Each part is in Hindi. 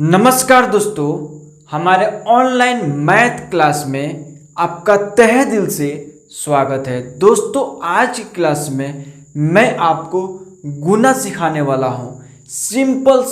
नमस्कार दोस्तों, हमारे ऑनलाइन मैथ क्लास में आपका तहे दिल से स्वागत है। दोस्तों, आज की क्लास में मैं आपको गुना सिखाने वाला हूँ। सिंपल,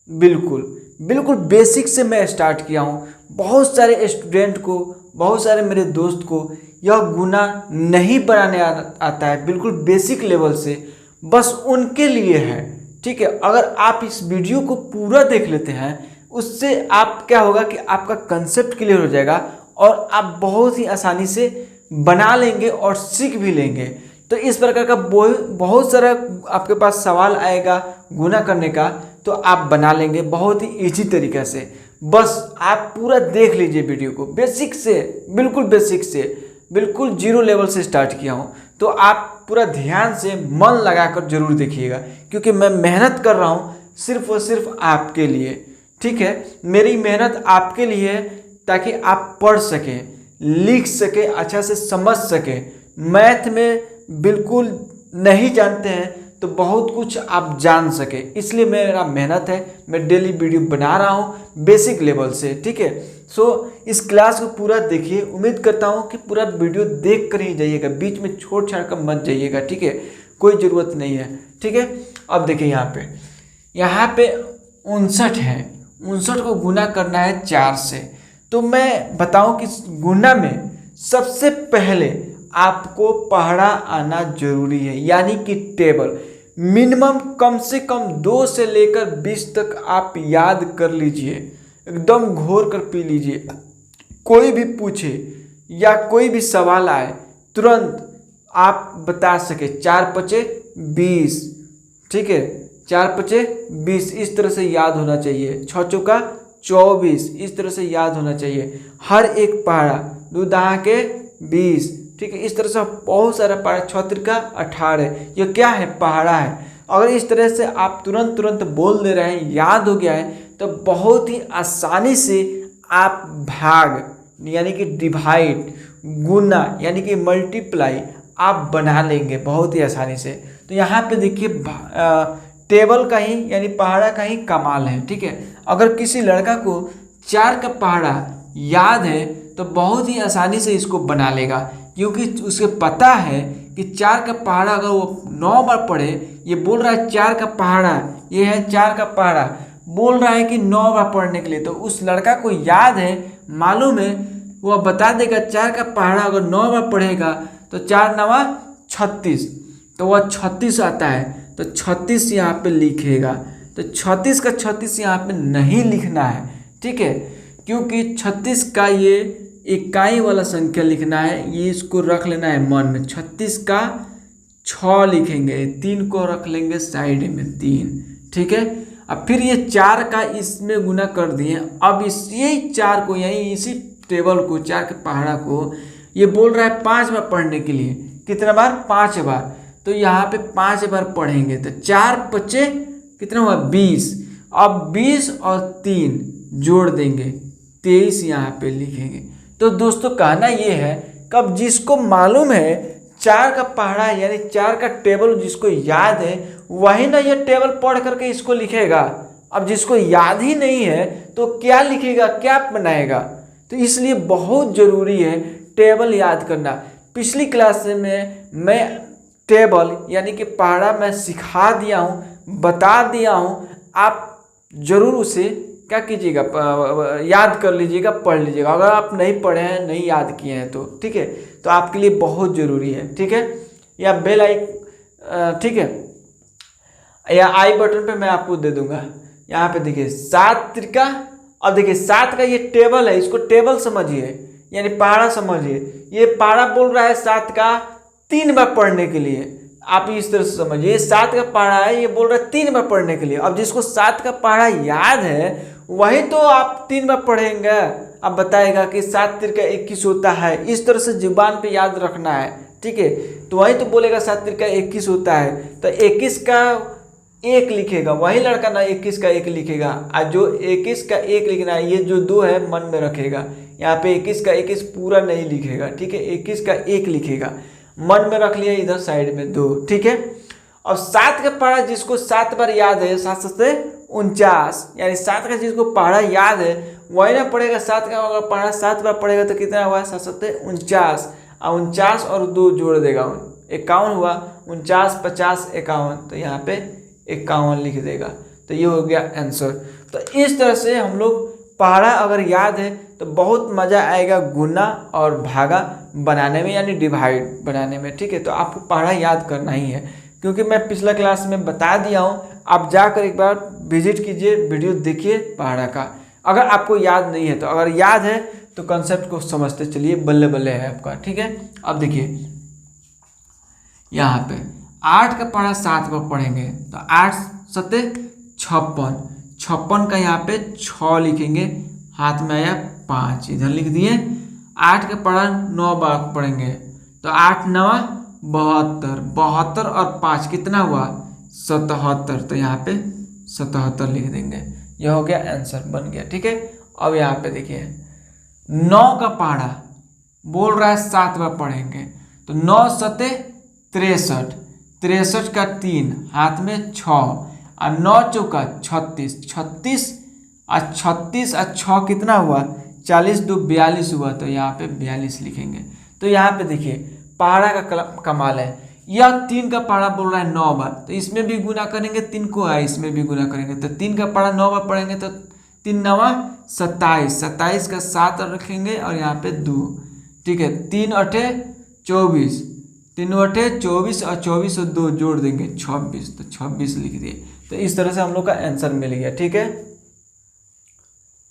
बिल्कुल बिल्कुल बेसिक से मैं स्टार्ट किया हूँ। बहुत सारे स्टूडेंट को, बहुत सारे मेरे दोस्त को यह गुना नहीं बनाने आता है, बिल्कुल बेसिक लेवल से, बस उनके लिए है। ठीक है, अगर आप इस वीडियो को पूरा देख लेते हैं, उससे आप क्या होगा कि आपका कंसेप्ट क्लियर हो जाएगा और आप बहुत ही आसानी से बना लेंगे और सीख भी लेंगे। तो इस प्रकार का बहुत सारा आपके पास सवाल आएगा गुना करने का, तो आप बना लेंगे बहुत ही इजी तरीके से। बस आप पूरा देख लीजिए वीडियो को, बेसिक से, बिल्कुल बेसिक से, बिल्कुल जीरो लेवल से स्टार्ट किया हूँ। तो आप पूरा ध्यान से मन लगाकर जरूर देखिएगा, क्योंकि मैं मेहनत कर रहा हूँ सिर्फ और सिर्फ आपके लिए। ठीक है, मेरी मेहनत आपके लिए है ताकि आप पढ़ सकें, लिख सकें, अच्छा से समझ सकें। मैथ में बिल्कुल नहीं जानते हैं तो बहुत कुछ आप जान सकें, इसलिए मेरा मेहनत है। मैं डेली वीडियो बना रहा हूँ बेसिक लेवल से। ठीक है, सो इस क्लास को पूरा देखिए। उम्मीद करता हूँ कि पूरा वीडियो देख कर ही जाइएगा, बीच में छोड़ छाड़ कर मत जाइएगा। ठीक है, कोई ज़रूरत नहीं है। ठीक है, अब देखिए यहाँ पे 59 है। 59 को गुना करना है 4 से। तो मैं बताऊं कि गुना में सबसे पहले आपको पहाड़ा आना जरूरी है, यानी कि टेबल। मिनिमम कम से कम 2 से लेकर 20 तक आप याद कर लीजिए, एकदम घोर कर पी लीजिए। कोई भी पूछे या कोई भी सवाल आए, तुरंत आप बता सके। 4 पचे 20, ठीक है, 4 पचे 20 इस तरह से याद होना चाहिए। 6 चौका 24 इस तरह से याद होना चाहिए। हर एक पहाड़ा 2 दहा के 20, ठीक है, इस तरह से बहुत सारा पहाड़ा। 6 त्रिका 18, ये क्या है? पहाड़ा है। अगर इस तरह से आप तुरंत बोल दे रहे हैं, याद हो गया है, तो बहुत ही आसानी से आप भाग यानी कि डिवाइड, गुना यानी कि मल्टीप्लाई आप बना लेंगे बहुत ही आसानी से। तो यहाँ पे देखिए टेबल का ही यानी पहाड़ा का ही कमाल है। ठीक है, अगर किसी लड़का को 4 का पहाड़ा याद है तो बहुत ही आसानी से इसको बना लेगा, क्योंकि उसे पता है कि 4 का पहाड़ा अगर वो 9 बार पढ़े, ये बोल रहा है 4 का पहाड़ा, ये है 4 का पहाड़ा, बोल रहा है कि 9 बार पढ़ने के लिए, तो उस लड़का को याद है, मालूम है, वह बता देगा 4 का पहाड़ा अगर 9 बार पढ़ेगा तो 4 9 36, तो वह 36 आता है। तो 36 यहाँ पे लिखेगा। तो 36 का 36 यहाँ पे नहीं लिखना है। ठीक है, क्योंकि 36 का ये इकाई वाला संख्या लिखना है, ये इसको रख लेना है मन में। 36 का 6 लिखेंगे, 3 को रख लेंगे साइड में 3। ठीक है, अब फिर ये 4 का इसमें गुना कर दिए। अब यही 4 को, यही इसी टेबल को, 4 के पहाड़ा को ये बोल रहा है 5 बार पढ़ने के लिए। कितना बार? 5 बार। तो यहाँ पे 5 बार पढ़ेंगे तो 4 पचे कितना हुआ? 20। अब 20 और 3 जोड़ देंगे, 23 यहाँ पे लिखेंगे। तो दोस्तों, कहना ये है, कब जिसको मालूम है 4 का पहाड़ा यानी 4 का टेबल जिसको याद है, वही ना ये टेबल पढ़ करके इसको लिखेगा। अब जिसको याद ही नहीं है तो क्या लिखेगा, क्या बनाएगा? तो इसलिए बहुत ज़रूरी है टेबल याद करना। पिछली क्लास में मैं टेबल यानी कि पहाड़ा मैं सिखा दिया हूँ, बता दिया हूँ। आप ज़रूर उसे क्या कीजिएगा, याद कर लीजिएगा, पढ़ लीजिएगा। अगर आप नहीं पढ़े हैं, नहीं याद किए हैं तो ठीक है, तो आपके लिए बहुत ज़रूरी है। ठीक है, या बेल आई, ठीक है, या आई बटन पे मैं आपको दे दूंगा। यहाँ पे देखिए 7 त्रिका, अब देखिए 7 का ये टेबल है, इसको टेबल समझिए यानी पहाड़ा समझिए। ये पहाड़ा बोल रहा है 7 का 3 बार पढ़ने के लिए। आप इस तरह से समझिए, 7 का पहाड़ा है, ये बोल रहा है 3 बार पढ़ने के लिए। अब जिसको 7 का पहाड़ा याद है वही तो आप 3 बार पढ़ेंगे। अब बताएगा कि 7 त्रिका 21 होता है, इस तरह से जुबान पे याद रखना है। ठीक है, तो वही तो बोलेगा 7 त्रिका 21 होता है, तो 21 का 1 लिखेगा, वही लड़का ना 21 का 1 लिखेगा। और जो 21 का 1 लिखना है, ये जो 2 है मन में रखेगा। यहाँ पे 21 का 21 पूरा नहीं लिखेगा। ठीक है, 21 का 1 लिखेगा, मन में रख लिया, इधर साइड में 2। ठीक है, अब 7 का पहाड़ा जिसको 7 बार याद है, 7 से 49, यानी 7 का जिसको पहाड़ा याद है वही ना पड़ेगा। 7 का अगर पहाड़ा 7 बार पड़ेगा तो कितना हुआ, 7 7 49, और 49 और 2 जोड़ देगा 51 हुआ, 49 50 51, तो यहाँ पे 51 लिख देगा। तो ये हो गया आंसर। तो इस तरह से हम लोग पहाड़ा अगर याद है तो बहुत मज़ा आएगा गुना और भागा बनाने में, यानी डिवाइड बनाने में। ठीक है, तो आपको पहाड़ा याद करना ही है, क्योंकि मैं पिछला क्लास में बता दिया हूँ। आप जाकर एक बार विजिट कीजिए, वीडियो देखिए पहाड़ा का, अगर आपको याद नहीं है तो। अगर याद है तो कंसेप्ट को समझते चलिए, बल्ले बल्ले है आपका। ठीक है, अब देखिए यहाँ पे 8 का पहाड़ा 7 बार पढ़ेंगे तो 8 7 56, 56 का यहाँ पे 6 लिखेंगे, हाथ में आया 5, इधर लिख दिए। 8 का पहाड़ा 9 बार पढ़ेंगे तो 8 9 72, 72 और 5 कितना हुआ, 77, तो यहाँ पे 77 लिख देंगे। यह हो गया आंसर, बन गया। ठीक है, अब यहाँ पे देखिए 9 का पहाड़ा बोल रहा है 7 बार पढ़ेंगे तो 9 7 63, 63 का 3, हाथ में 6, और 9 चौका 36, 36 और 36 और 6 कितना हुआ, 40 2 42 हुआ, तो यहाँ पे 42 लिखेंगे। तो यहाँ पे देखिए पहाड़ा का कमाल है। यह 3 का पहाड़ा बोल रहा है 9 बार, तो इसमें भी गुना करेंगे 3 को, है इसमें भी गुना करेंगे, तो 3 का पहाड़ा 9 बार पढ़ेंगे तो 3 9 27, 27 का 7 रखेंगे और यहाँ पे 2। ठीक है, 3 8 24, 3 8 24 और 24 और 2 जोड़ देंगे 26, तो 26 लिख दिए। तो इस तरह से हम लोग का आंसर मिल गया। ठीक है,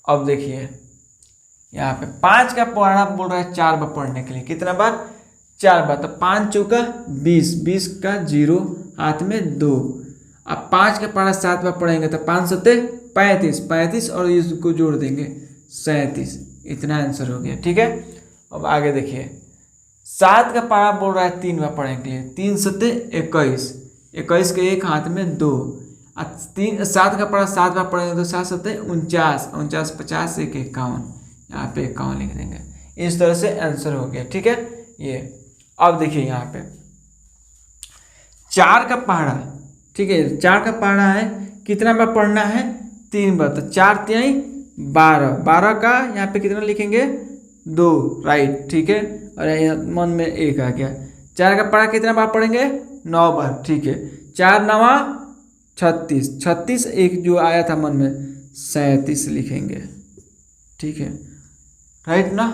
अब देखिए यहाँ पे 5 का पहाड़ा बोल रहा है 4 बार पढ़ने के लिए, कितना बार, 4 बार, तो 5 चौका 20, 20 का 0, हाथ में 2। अब 5 का पहाड़ा 7 बार पढ़ेंगे तो 5 7 35, 35 और इसको जोड़ देंगे 37, इतना आंसर हो गया। ठीक है, अब आगे देखिए 7 का पहाड़ा बोल रहा है 3 बार पढ़ने के लिए, 3 7 21, 21 के 1, हाथ में 2, और 7 का पहाड़ा 7 बार पढ़ेंगे तो 7 7 49, 49 50 1 51, यहाँ पे 51 लिख देंगे। इस तरह से आंसर हो गया। ठीक है, ये अब देखिए यहाँ पे 4 का पहाड़ा, ठीक है, 4 का पहाड़ा है कितना बार पढ़ना है, 3 बार, तो 4 3 12, 12 का यहाँ पे कितना लिखेंगे, 2, राइट। ठीक है, और यहाँ मन में 1 आ गया। 4 का पहाड़ा कितना बार पढ़ेंगे, 9 बार। ठीक है, 4 9 36, 36 एक जो आया था मन में 37 लिखेंगे। ठीक है, राइट ना।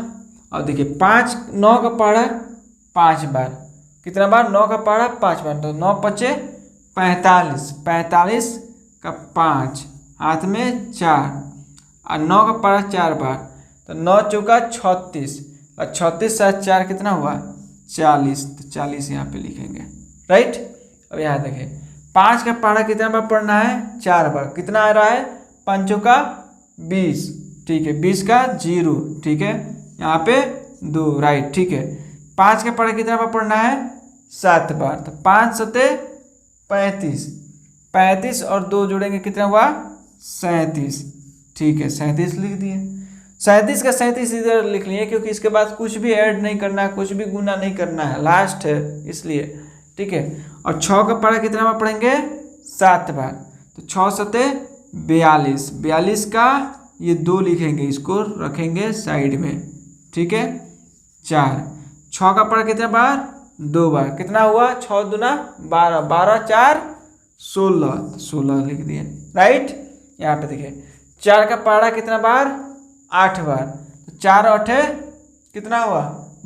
अब देखिए 5 9 का पहाड़ा 5 बार, कितना बार, 9 का पहाड़ा 5 बार, तो 9 5 45, 45 का 5, हाथ में 4, और 9 का पहाड़ा 4 बार, तो 9 चौका 36, और 36 साथ 4 कितना हुआ, 40, तो 40 यहाँ पे लिखेंगे, राइट। अब यहाँ देखिए 5 का पहाड़ा कितना बार पढ़ना है, 4 बार, कितना आ रहा है, 5 चौका 20, ठीक है, 20 का 0, ठीक है, यहाँ पे 2, राइट। ठीक है, 5 का पहाड़ा कितना बार पढ़ना है, 7 बार, तो 5 7 35, 35 और 2 जोड़ेंगे कितना हुआ, 37, ठीक है, 37 लिख दिए। 37 का 37 इधर लिख लिए क्योंकि इसके बाद कुछ भी ऐड नहीं करना है, कुछ भी गुना नहीं करना है, लास्ट है इसलिए, ठीक है। और 6 का पहाड़ा कितना बार पढ़ेंगे, 7 बार, तो 6 7 42, 42 का ये 2 लिखेंगे, इसको रखेंगे साइड में, ठीक है। 4 6 का पहाड़ा कितना बार, 2 बार, कितना हुआ, 6 दूना 12, 12 4 16, 16 लिख दिए, राइट। यहाँ पे देखिए 4 का पहाड़ा कितना बार, 8 बार, तो 4 8 कितना हुआ,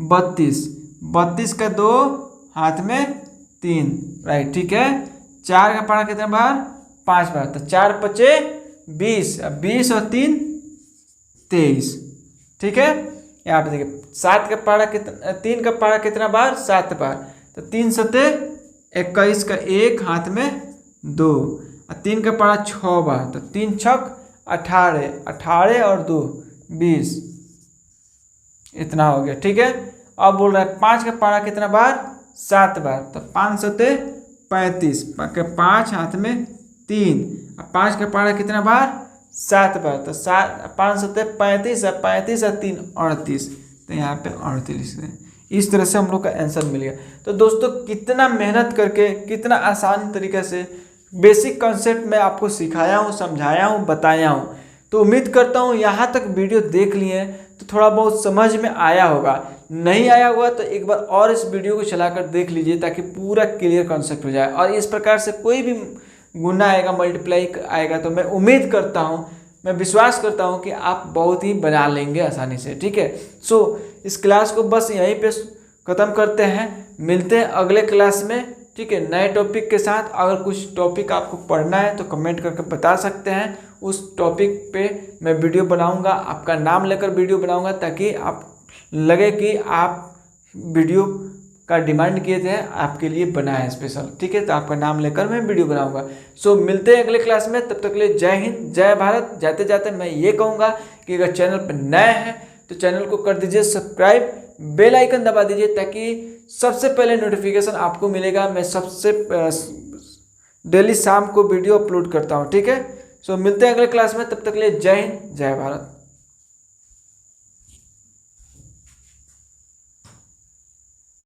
32, 32 का 2, हाथ में 3, राइट, ठीक है। 4 का पहाड़ा कितना बार, 5 बार, तो 4 5 20, 20 और 3 23, ठीक है। यहाँ पे देखिए 7 का पहाड़ा कितना, 3 का पहाड़ा कितना बार, 7 बार, तो 3 7 21 का 1, हाथ में 2, और 3 का पहाड़ा 6 बार, तो 3 6 18, 18 और 2 20, इतना हो गया, ठीक है। अब बोल रहा है 5 का पहाड़ा कितना बार, 7 बार, तो 5 7 35, 5 हाथ में 3, और 5 का पहाड़ा कितना बार, 7 बार, तो 5 7 35, और 35 और 3 38, तो यहाँ पे 38 है। इस तरह से हम लोग का आंसर मिल गया। तो दोस्तों कितना मेहनत करके, कितना आसान तरीके से बेसिक कॉन्सेप्ट मैं आपको सिखाया हूँ, समझाया हूँ, बताया हूँ। तो उम्मीद करता हूँ यहाँ तक वीडियो देख लिए तो थोड़ा बहुत समझ में आया होगा। नहीं आया होगा तो एक बार और इस वीडियो को चलाकर देख लीजिए ताकि पूरा क्लियर कॉन्सेप्ट हो जाए। और इस प्रकार से कोई भी गुना आएगा, मल्टीप्लाई आएगा, तो मैं उम्मीद करता हूँ, मैं विश्वास करता हूँ कि आप बहुत ही बना लेंगे आसानी से। ठीक है, सो इस क्लास को बस यहीं पे ख़त्म करते हैं, मिलते हैं अगले क्लास में। ठीक है, नए टॉपिक के साथ। अगर कुछ टॉपिक आपको पढ़ना है तो कमेंट करके बता सकते हैं, उस टॉपिक पे मैं वीडियो बनाऊंगा, आपका नाम लेकर वीडियो बनाऊंगा ताकि आप लगे कि आप वीडियो का डिमांड किए थे, आपके लिए बना है स्पेशल। ठीक है, तो आपका नाम लेकर मैं वीडियो बनाऊंगा। सो मिलते हैं अगले क्लास में, तब तक के लिए जय हिंद, जय भारत। जाते जाते मैं ये कहूँगा कि अगर चैनल पर नए हैं तो चैनल को कर दीजिए सब्सक्राइब, बेल आइकन दबा दीजिए ताकि सबसे पहले नोटिफिकेशन आपको मिलेगा। मैं सबसे डेली शाम को वीडियो अपलोड करता हूँ। ठीक है, सो मिलते हैं अगले क्लास में, तब तक के लिए जय हिंद, जय भारत।